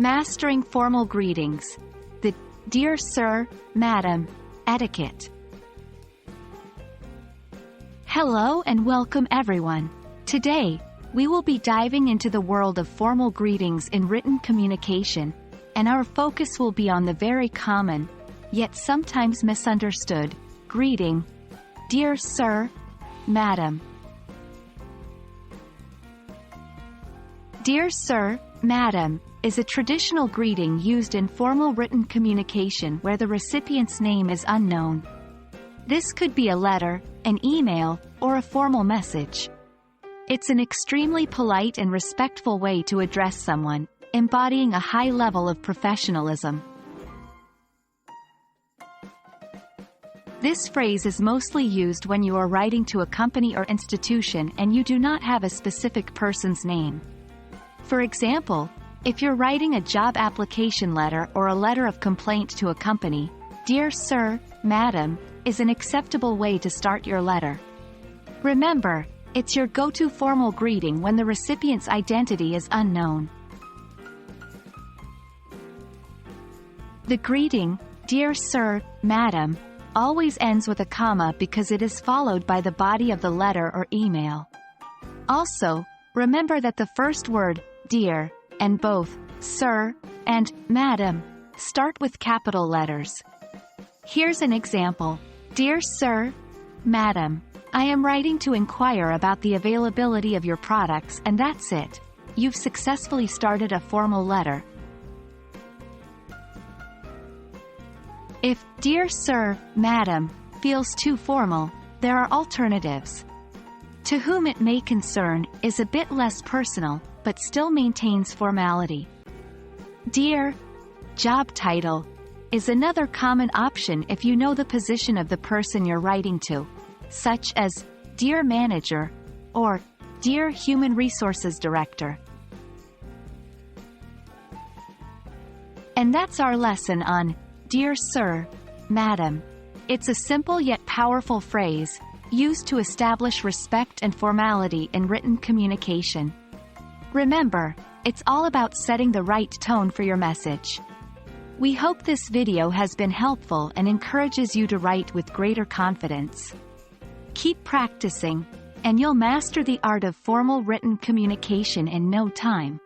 Mastering formal greetings. The Dear Sir, Madam, Etiquette. Hello and welcome everyone. Today, we will be diving into the world of formal greetings in written communication, and our focus will be on the very common, yet sometimes misunderstood, greeting, Dear Sir, Madam. Dear Sir, Madam, is a traditional greeting used in formal written communication where the recipient's name is unknown. This could be a letter, an email, or a formal message. It's an extremely polite and respectful way to address someone, embodying a high level of professionalism. This phrase is mostly used when you are writing to a company or institution and you do not have a specific person's name. For example, if you're writing a job application letter or a letter of complaint to a company, Dear Sir, Madam, is an acceptable way to start your letter. Remember, it's your go-to formal greeting when the recipient's identity is unknown. The greeting, Dear Sir, Madam, always ends with a comma because it is followed by the body of the letter or email. Also, remember that the first word, Dear, and both Sir and Madam start with capital letters. Here's an example. Dear Sir, Madam, I am writing to inquire about the availability of your products, and that's it. You've successfully started a formal letter. If Dear Sir, Madam feels too formal, there are alternatives. To whom it may concern is a bit less personal, but still maintains formality. Dear job title is another common option if you know the position of the person you're writing to, such as Dear Manager or Dear Human Resources Director. And that's our lesson on Dear Sir, Madam. It's a simple yet powerful phrase, used to establish respect and formality in written communication. Remember, it's all about setting the right tone for your message. We hope this video has been helpful and encourages you to write with greater confidence. Keep practicing, and you'll master the art of formal written communication in no time.